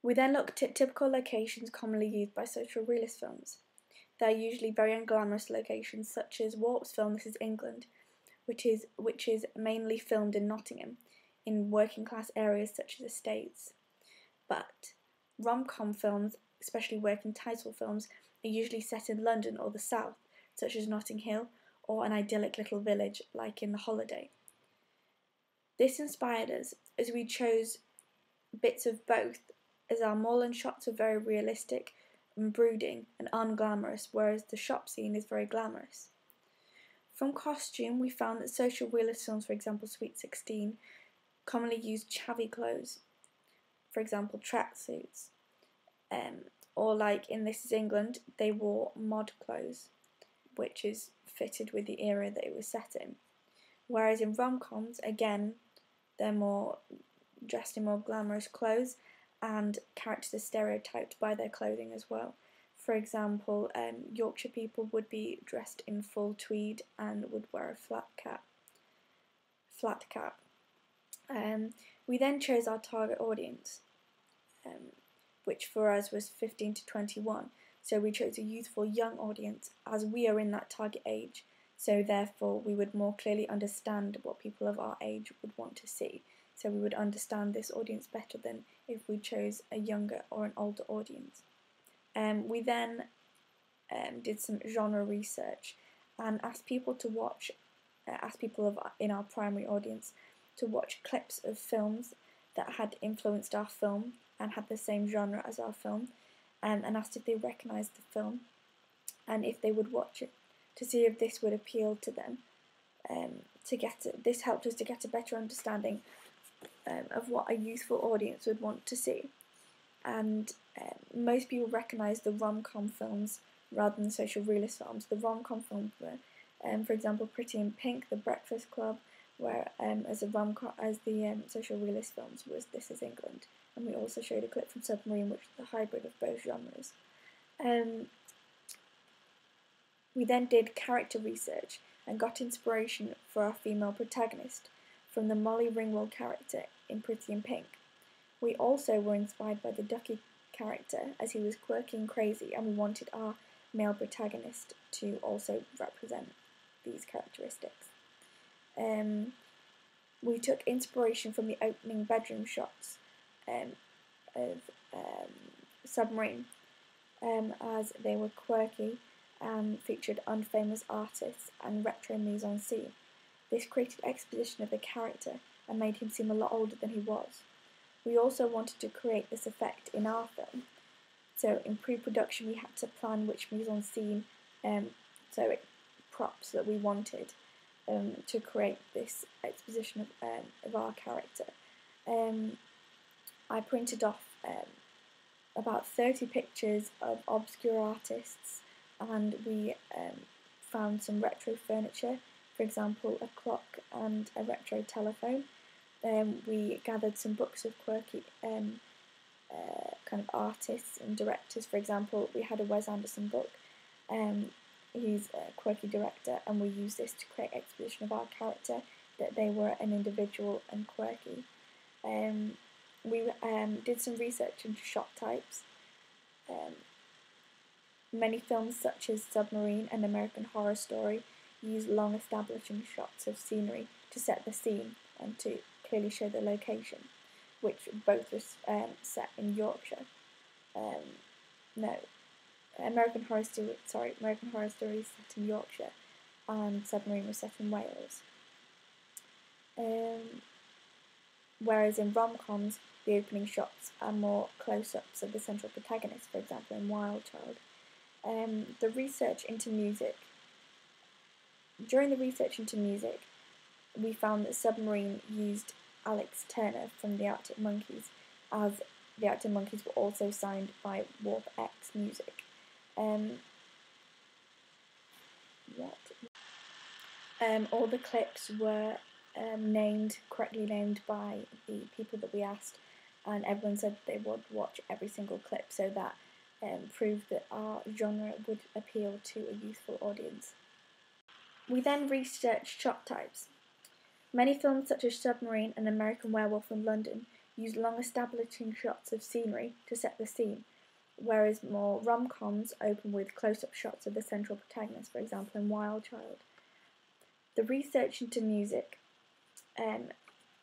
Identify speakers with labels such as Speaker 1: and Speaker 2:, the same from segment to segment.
Speaker 1: We then looked at typical locations commonly used by social realist films. They are usually very unglamorous locations, such as Warp's film This Is England, which is mainly filmed in Nottingham, in working class areas such as estates. But rom-com films, especially working title films, are usually set in London or the south, such as Notting Hill, or an idyllic little village like in The Holiday. This inspired us, as we chose bits of both, as our moorland shots are very realistic and brooding and unglamorous, whereas the shop scene is very glamorous. From costume, we found that social realist films, for example Sweet 16, commonly used chavvy clothes, for example tracksuits, or like in This Is England, they wore mod clothes, which is fitted with the era that it was set in. Whereas in rom-coms, again, they're more dressed in more glamorous clothes, and characters are stereotyped by their clothing as well. For example, Yorkshire people would be dressed in full tweed and would wear a flat cap. We then chose our target audience, which for us was 15 to 21. So we chose a youthful young audience, as we are in that target age, so therefore we would more clearly understand what people of our age would want to see. So we would understand this audience better than if we chose a younger or an older audience. We then did some genre research and asked people in our primary audience to watch clips of films that had influenced our film and had the same genre as our film, and asked if they recognised the film and if they would watch it, to see if this would appeal to them. This helped us to get a better understanding of what a youthful audience would want to see. And most people recognise the rom-com films rather than social realist films. The rom-com films were, for example, Pretty in Pink, The Breakfast Club, where as the social realist films was This Is England. And we also showed a clip from Submarine, which is the hybrid of both genres. We then did character research and got inspiration for our female protagonist from the Molly Ringwald character in Pretty in Pink. We also were inspired by the Ducky character, as he was quirky and crazy, and we wanted our male protagonist to also represent these characteristics. We took inspiration from the opening bedroom shots of Submarine, as they were quirky and featured unfamous artists and retro mise-en-scene. This created exposition of the character and made him seem a lot older than he was. We also wanted to create this effect in our film, so in pre-production we had to plan which mise-en-scene, props that we wanted to create this exposition of our character. I printed off about 30 pictures of obscure artists, and we found some retro furniture, for example a clock and a retro telephone. We gathered some books of quirky kind of artists and directors. For example, we had a Wes Anderson book. He's a quirky director, and we used this to create exposition of our character, that they were an individual and quirky. We did some research into shot types. Many films such as Submarine and American Horror Story use long establishing shots of scenery to set the scene and to clearly show the location, which both was set in Yorkshire. American Horror Story is set in Yorkshire, and Submarine was set in Wales. Whereas in rom-coms, the opening shots are more close-ups of the central protagonist, for example in Wild Child. The research into music. During the research into music, we found that Submarine used Alex Turner from the Arctic Monkeys, as the Arctic Monkeys were also signed by Warp X Music. All the clips were correctly named by the people that we asked, and everyone said they would watch every single clip, so that proved that our genre would appeal to a youthful audience. We then researched shot types. Many films such as Submarine and American Werewolf in London used long establishing shots of scenery to set the scene, whereas more rom-coms open with close-up shots of the central protagonist, for example in Wild Child. The research into music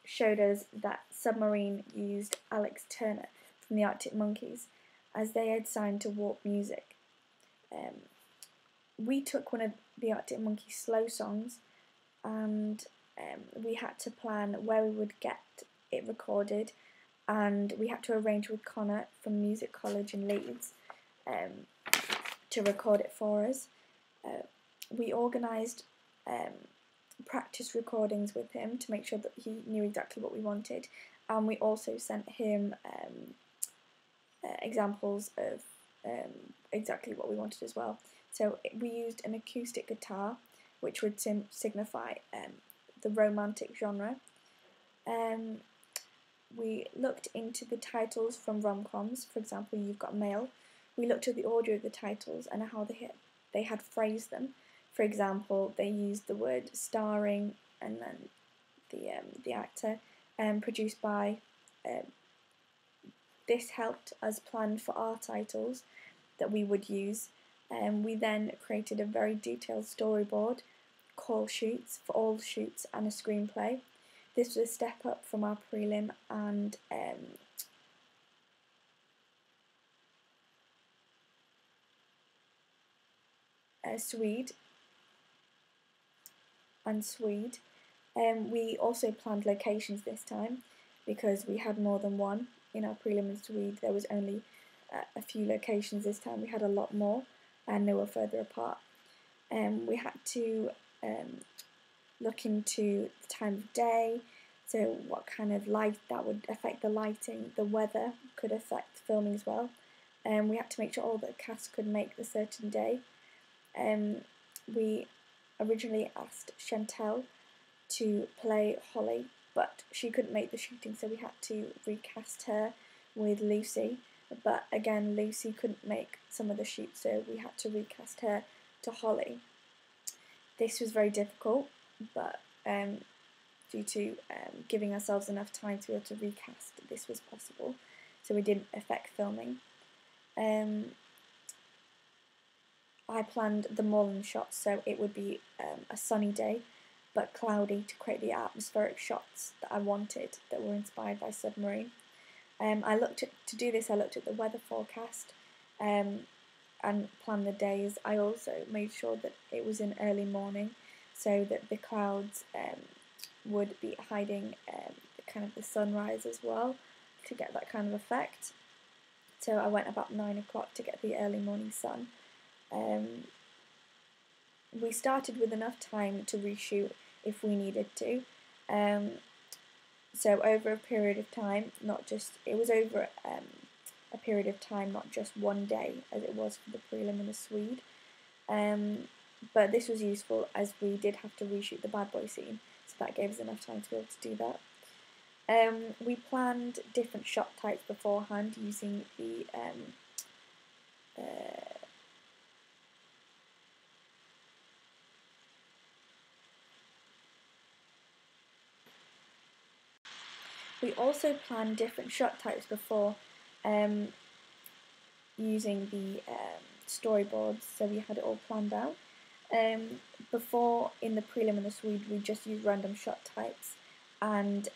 Speaker 1: showed us that Submarine used Alex Turner from the Arctic Monkeys, as they had signed to Warp Music. We took one of the Arctic Monkeys' slow songs, and we had to plan where we would get it recorded, and we had to arrange with Connor from Music College in Leeds to record it for us. We organised practice recordings with him to make sure that he knew exactly what we wanted, and we also sent him examples of exactly what we wanted as well. So we used an acoustic guitar, which would signify the romantic genre. We looked into the titles from rom-coms. For example, You've Got Mail. We looked at the order of the titles and how they had phrased them. For example, they used the word starring and then the actor, produced by. This helped us plan for our titles that we would use. We then created a very detailed storyboard, call sheets for all shoots, and a screenplay. This was a step up from our prelim and Swede. We also planned locations this time because we had more than one. In our prelim in Swede there was only a few locations. This time we had a lot more, and they were further apart. We had to look into the time of day, so what kind of light that would affect the lighting. The weather could affect filming as well. We had to make sure all the cast could make the certain day. We originally asked Chantel to play Holly, but she couldn't make the shooting, so we had to recast her with Lucy. But again, Lucy couldn't make some of the shoots, so we had to recast her to Holly. This was very difficult, but due to giving ourselves enough time to be able to recast, this was possible, so we didn't affect filming. I planned the morning shots, so it would be a sunny day but cloudy to create the atmospheric shots that I wanted, that were inspired by Submarine. To do this, I looked at the weather forecast and planned the days. I also made sure that it was in early morning, so that the clouds would be hiding kind of the sunrise as well, to get that kind of effect. So I went about 9 o'clock to get the early morning sun. We started with enough time to reshoot if we needed to. So over a period of time, it was over a period of time, not just one day, as it was for the prelim and the Swede. But this was useful as we did have to reshoot the bad boy scene, so that gave us enough time to be able to do that. We planned different shot types beforehand using the We also planned different shot types before using the storyboards, so we had it all planned out. Before, in the prelim and the Swede, we just used random shot types, and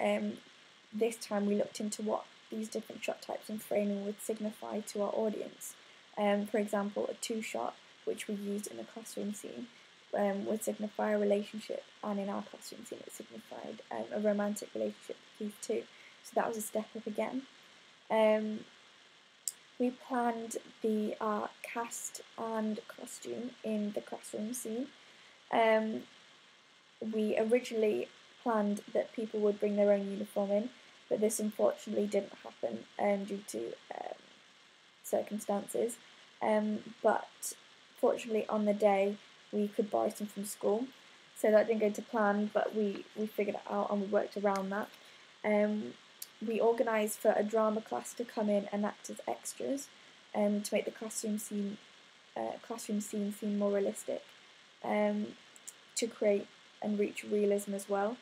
Speaker 1: this time we looked into what these different shot types and framing would signify to our audience. For example, a two-shot, which we used in the classroom scene, would signify a relationship, and in our classroom scene it signified a romantic relationship with these two. So that was a step up again. We planned our cast and costume in the classroom scene. We originally planned that people would bring their own uniform in, but this unfortunately didn't happen due to circumstances. But fortunately on the day we could buy some from school, so that didn't go to plan, but we figured it out and we worked around that. We organised for a drama class to come in and act as extras to make the classroom scene seem more realistic, to create and reach realism as well.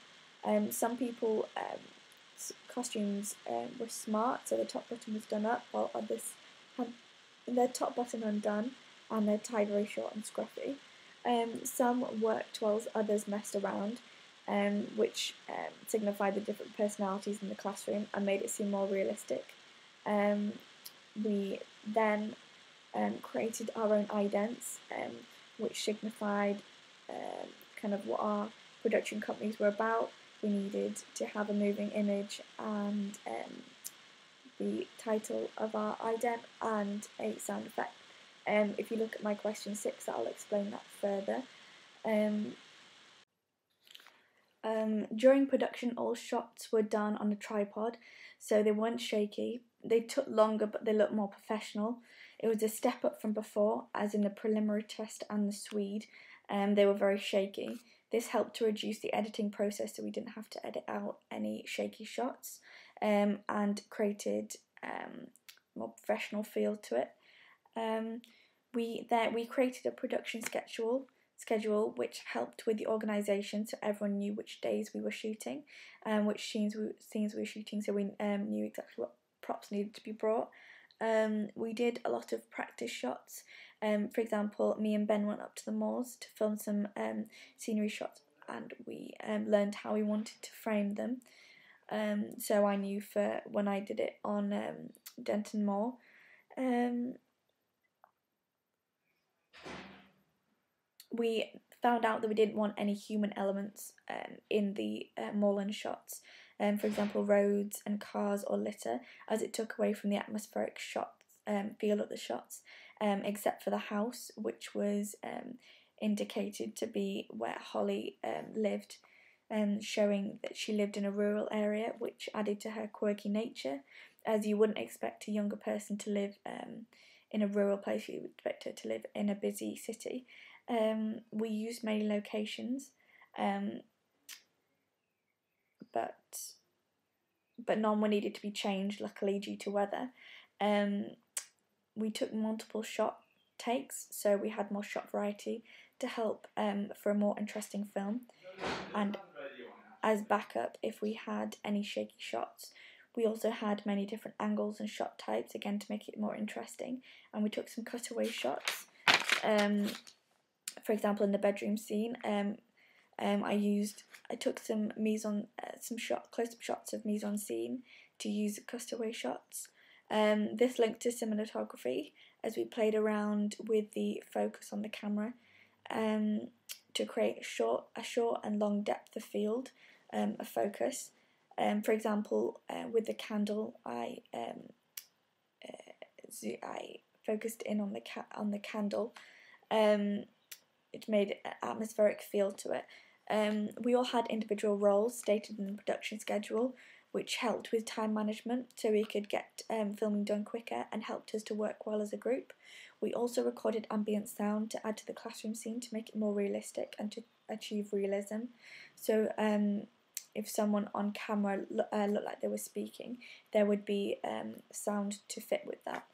Speaker 1: Some people costumes were smart, so the top button was done up, while others had their top button undone and they're tied very short and scruffy. Some worked whilst others messed around, which signified the different personalities in the classroom and made it seem more realistic. We then created our own idents, which signified kind of what our production companies were about. We needed to have a moving image and the title of our ident and a sound effect. If you look at my question 6, I'll explain that further. During production, all shots were done on a tripod, so they weren't shaky. They took longer, but they looked more professional. It was a step up from before, as in the preliminary test and the Swede. They were very shaky. This helped to reduce the editing process, so we didn't have to edit out any shaky shots, and created more professional feel to it. We created a production schedule which helped with the organisation, so everyone knew which days we were shooting and which scenes we were shooting, so we knew exactly what props needed to be brought. We did a lot of practice shots. For example, me and Ben went up to the moors to film some scenery shots, and we learned how we wanted to frame them. So I knew for when I did it on Denton Moor. We found out that we didn't want any human elements in the moorland shots, for example roads and cars or litter, as it took away from the atmospheric feel of the shots, except for the house, which was indicated to be where Holly lived, showing that she lived in a rural area, which added to her quirky nature, as you wouldn't expect a younger person to live in a rural place. You would expect her to live in a busy city. We used many locations, but none were needed to be changed, luckily, due to weather. We took multiple shot takes, so we had more shot variety to help for a more interesting film, and as backup if we had any shaky shots. We also had many different angles and shot types, again to make it more interesting, and we took some cutaway shots. For example, in the bedroom scene, I took some close-up shots of mise-en-scene to use cutaway shots. This linked to cinematography, as we played around with the focus on the camera to create a short and long depth of field of focus. For example, with the candle, I focused in on the candle. It made an atmospheric feel to it. We all had individual roles stated in the production schedule, which helped with time management, so we could get filming done quicker and helped us to work well as a group. We also recorded ambient sound to add to the classroom scene to make it more realistic and to achieve realism. So if someone on camera looked like they were speaking, there would be sound to fit with that.